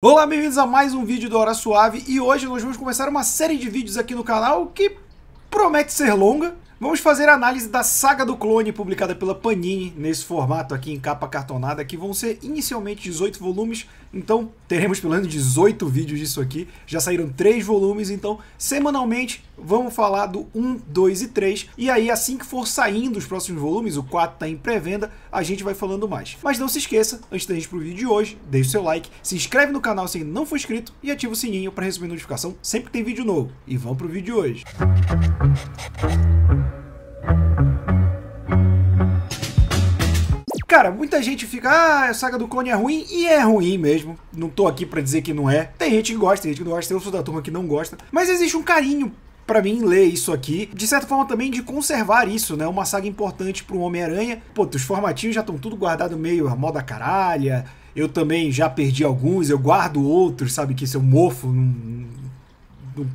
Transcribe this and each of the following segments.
Olá, bem-vindos a mais um vídeo do Hora Suave e hoje nós vamos começar uma série de vídeos aqui no canal que promete ser longa. Vamos fazer a análise da Saga do Clone publicada pela Panini nesse formato aqui em capa cartonada, que vão ser inicialmente 18 volumes, então teremos pelo menos 18 vídeos disso aqui. Já saíram 3 volumes, então semanalmente vamos falar do 1, 2 e 3, e aí assim que for saindo os próximos volumes, o 4 está em pré-venda, a gente vai falando mais. Mas não se esqueça, antes da gente ir pro vídeo de hoje, deixe o seu like, se inscreve no canal se ainda não for inscrito e ativa o sininho para receber notificação sempre que tem vídeo novo. E vamos pro vídeo de hoje. Cara, muita gente fica, a Saga do Clone é ruim, e é ruim mesmo. Não tô aqui pra dizer que não é. Tem gente que gosta, tem gente que não gosta, eu sou da turma que não gosta. Mas existe um carinho pra mim ler isso aqui, de certa forma também de conservar isso, né? Uma saga importante pro Homem-Aranha. Pô, os formatinhos já estão tudo guardado meio a moda caralha. Eu também já perdi alguns, eu guardo outros, sabe? Que se eu mofo, não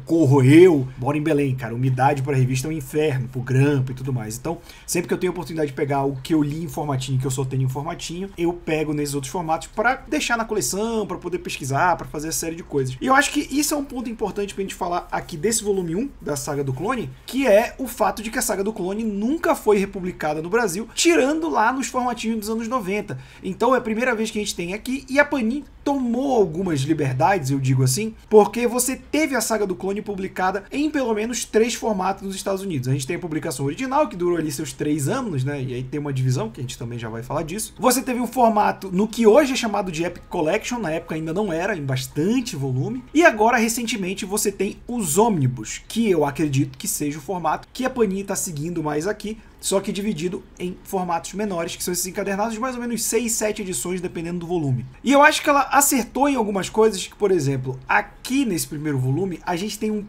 corro eu. Moro em Belém, cara. Umidade pra revista é um inferno, pro grampo e tudo mais. Então, sempre que eu tenho a oportunidade de pegar o que eu li em formatinho, que eu só tenho em formatinho, eu pego nesses outros formatos pra deixar na coleção, pra poder pesquisar, pra fazer essa série de coisas. E eu acho que isso é um ponto importante pra gente falar aqui desse volume 1 da Saga do Clone, que é o fato de que a Saga do Clone nunca foi republicada no Brasil, tirando lá nos formatinhos dos anos 90. Então é a primeira vez que a gente tem aqui, e a Panini tomou algumas liberdades, eu digo assim, porque você teve a Saga do Clone publicada em pelo menos 3 formatos nos Estados Unidos. A gente tem a publicação original, que durou ali seus 3 anos, né? E aí tem uma divisão, que a gente também já vai falar disso. Você teve um formato no que hoje é chamado de Epic Collection, na época ainda não era, em bastante volume. E agora, recentemente, você tem os Ômnibus, que eu acredito que seja o formato que a Panini está seguindo mais aqui, só que dividido em formatos menores, que são esses encadernados de mais ou menos 6, 7 edições, dependendo do volume. E eu acho que ela acertou em algumas coisas, que, por exemplo, aqui nesse primeiro volume, a gente tem um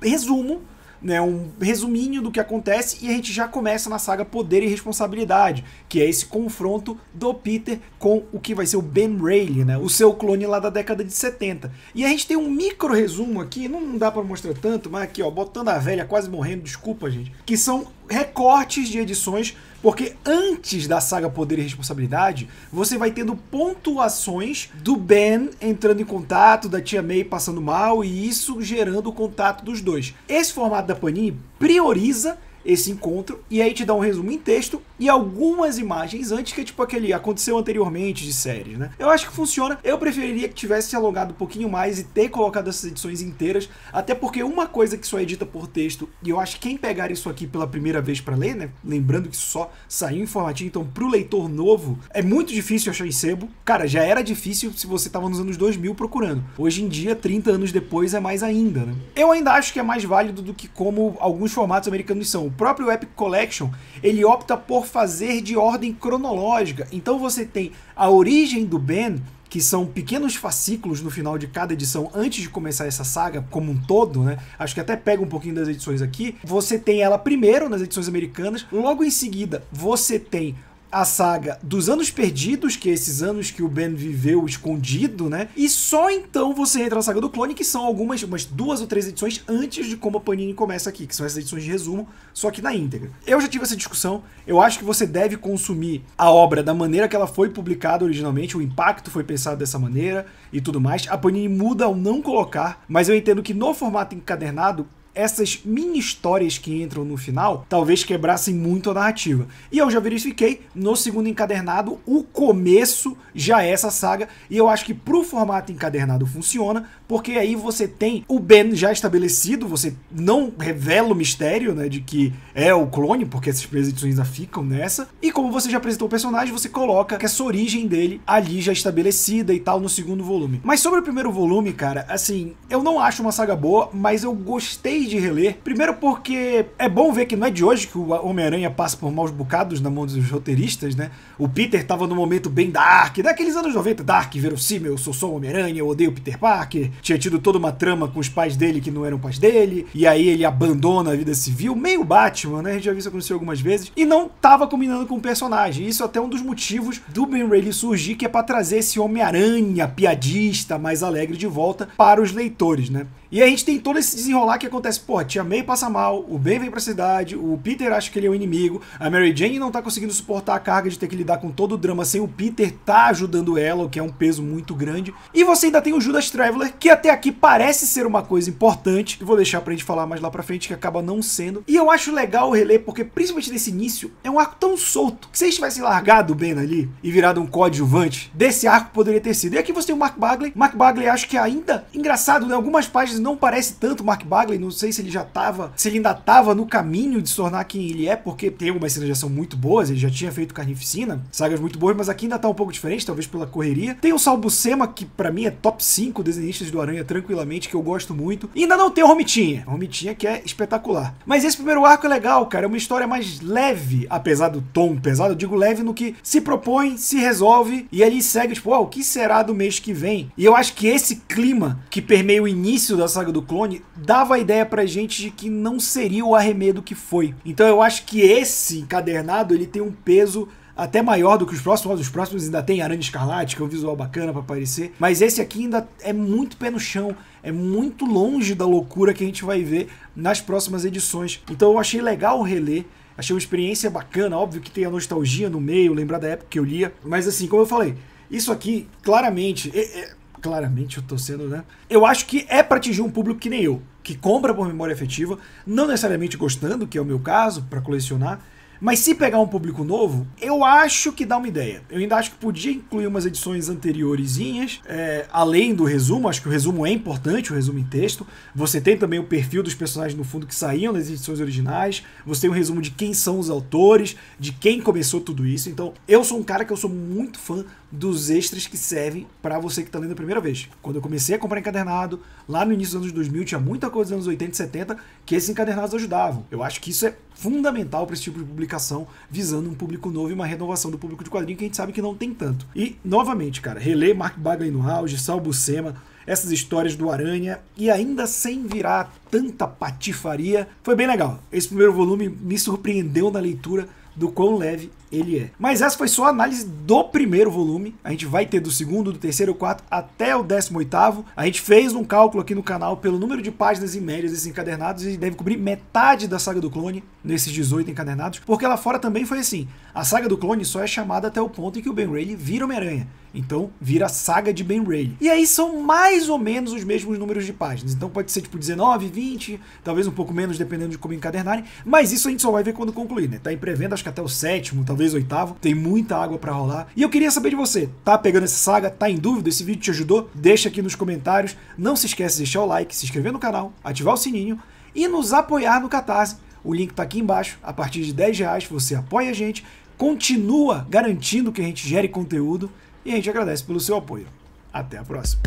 resumo, né, um resuminho do que acontece, e a gente já começa na saga Poder e Responsabilidade, que é esse confronto do Peter com o que vai ser o Ben Reilly, né, o seu clone lá da década de 70. E a gente tem um micro resumo aqui, não dá pra mostrar tanto, mas aqui ó, botando a velha quase morrendo, desculpa gente, que são recortes de edições, porque antes da saga Poder e Responsabilidade, você vai tendo pontuações do Ben entrando em contato, da Tia May passando mal, e isso gerando o contato dos dois. Esse formato da Panini prioriza esse encontro, e aí te dá um resumo em texto e algumas imagens antes, que é tipo aquele aconteceu anteriormente de séries, né? Eu acho que funciona. Eu preferiria que tivesse alongado um pouquinho mais e ter colocado essas edições inteiras, até porque uma coisa que só é dita por texto, e eu acho que quem pegar isso aqui pela primeira vez para ler, né? Lembrando que isso só saiu em formatinho, então pro leitor novo é muito difícil achar em sebo. Cara, já era difícil se você tava nos anos 2000 procurando. Hoje em dia, 30 anos depois, é mais ainda, né? Eu ainda acho que é mais válido do que como alguns formatos americanos são. O próprio Epic Collection, ele opta por fazer de ordem cronológica. Então você tem a origem do Ben, que são pequenos fascículos no final de cada edição antes de começar essa saga como um todo, né? Acho que até pega um pouquinho das edições aqui. Você tem ela primeiro nas edições americanas, logo em seguida você tem a saga dos anos perdidos, que é esses anos que o Ben viveu escondido, né? E só então você entra na saga do Clone, que são umas 2 ou 3 edições antes de como a Panini começa aqui, que são essas edições de resumo, só que na íntegra. Eu já tive essa discussão, eu acho que você deve consumir a obra da maneira que ela foi publicada originalmente, o impacto foi pensado dessa maneira e tudo mais. A Panini muda ao não colocar, mas eu entendo que no formato encadernado, essas mini histórias que entram no final talvez quebrassem muito a narrativa. E eu já verifiquei, no segundo encadernado, o começo já é essa saga, e eu acho que pro formato encadernado funciona, porque aí você tem o Ben já estabelecido, você não revela o mistério, né, de que é o clone, porque essas primeiras edições ainda ficam nessa, e como você já apresentou o personagem, você coloca essa origem dele ali já estabelecida e tal no segundo volume. Mas sobre o primeiro volume, cara, assim, eu não acho uma saga boa, mas eu gostei de reler. Primeiro porque é bom ver que não é de hoje que o Homem-Aranha passa por maus bocados na mão dos roteiristas, né? O Peter tava num momento bem dark, daqueles anos 90, dark, verossímil, eu sou só o Homem-Aranha, eu odeio o Peter Parker. Tinha tido toda uma trama com os pais dele que não eram pais dele, e aí ele abandona a vida civil, meio Batman, né? A gente já viu isso acontecer algumas vezes, e não tava combinando com o personagem. Isso é até um dos motivos do Ben Reilly surgir, que é pra trazer esse Homem-Aranha piadista, mais alegre de volta para os leitores, né? E aí a gente tem todo esse desenrolar que acontece acontece? Pô, a tia May passa mal, o Ben vem pra cidade, o Peter acha que ele é o inimigo, a Mary Jane não tá conseguindo suportar a carga de ter que lidar com todo o drama sem o Peter tá ajudando ela, o que é um peso muito grande. E você ainda tem o Judas Traveler, que até aqui parece ser uma coisa importante, que vou deixar pra gente falar mais lá pra frente, que acaba não sendo. E eu acho legal o relé, porque principalmente nesse início, é um arco tão solto, que se eles tivessem largado o Ben ali e virado um coadjuvante, desse arco poderia ter sido. E aqui você tem o Mark Bagley. Mark Bagley acho que ainda, engraçado, né? Algumas páginas não parece tanto o Mark Bagley, não sei se ele já tava, se ele ainda tava no caminho de se tornar quem ele é, porque tem algumas cenas de ação muito boas, ele já tinha feito Carnificina, sagas muito boas, mas aqui ainda tá um pouco diferente, talvez pela correria. Tem o Sal Buscema, que pra mim é top 5 desenhistas do Aranha tranquilamente, que eu gosto muito. E ainda não tem o Romitinha. Romitinha que é espetacular. Mas esse primeiro arco é legal, cara, é uma história mais leve, apesar do tom pesado, eu digo leve no que se propõe, se resolve, e ali segue, tipo, o que será do mês que vem? E eu acho que esse clima que permeia o início da saga do clone dava a ideia pra gente de que não seria o arremedo que foi. Então eu acho que esse encadernado, ele tem um peso até maior do que os próximos. Os próximos ainda tem Aranha Escarlate, que é um visual bacana pra aparecer, mas esse aqui ainda é muito pé no chão, é muito longe da loucura que a gente vai ver nas próximas edições. Então eu achei legal reler, achei uma experiência bacana, óbvio que tem a nostalgia no meio, lembrar da época que eu lia, mas assim, como eu falei, isso aqui claramente, claramente eu tô sendo, né? Eu acho que é pra atingir um público que nem eu, que compra por memória afetiva, não necessariamente gostando, que é o meu caso, pra colecionar. Mas se pegar um público novo, eu acho que dá uma ideia. Eu ainda acho que podia incluir umas edições anteriorezinhas, além do resumo. Acho que o resumo é importante, o resumo em texto. Você tem também o perfil dos personagens no fundo que saíam das edições originais. Você tem um resumo de quem são os autores, de quem começou tudo isso. Então, eu sou um cara que eu sou muito fã dos extras que servem pra você que tá lendo a primeira vez. Quando eu comecei a comprar encadernado, lá no início dos anos 2000, tinha muita coisa dos anos 80 e 70 que esses encadernados ajudavam. Eu acho que isso é fundamental para esse tipo de publicação, visando um público novo e uma renovação do público de quadrinho que a gente sabe que não tem tanto. E, novamente, cara, reler Mark Bagley no auge, Sal Buscema, essas histórias do Aranha, e ainda sem virar tanta patifaria, foi bem legal. Esse primeiro volume me surpreendeu na leitura do quão leve ele é. Mas essa foi só a análise do primeiro volume. A gente vai ter do segundo, do terceiro, do quarto até o 18º. A gente fez um cálculo aqui no canal pelo número de páginas em média desses encadernados e deve cobrir metade da saga do clone nesses 18 encadernados, porque lá fora também foi assim. A saga do clone só é chamada até o ponto em que o Ben Reilly vira Homem-Aranha. Então vira a saga de Ben Reilly. E aí são mais ou menos os mesmos números de páginas. Então pode ser tipo 19, 20, talvez um pouco menos dependendo de como encadernarem. Mas isso a gente só vai ver quando concluir, né? Tá em pré-venda, acho que até o 7º, talvez 8º. Tem muita água pra rolar. E eu queria saber de você. Tá pegando essa saga? Tá em dúvida? Esse vídeo te ajudou? Deixa aqui nos comentários. Não se esquece de deixar o like, se inscrever no canal, ativar o sininho e nos apoiar no Catarse. O link tá aqui embaixo. A partir de R$10 você apoia a gente, continua garantindo que a gente gere conteúdo e a gente agradece pelo seu apoio. Até a próxima!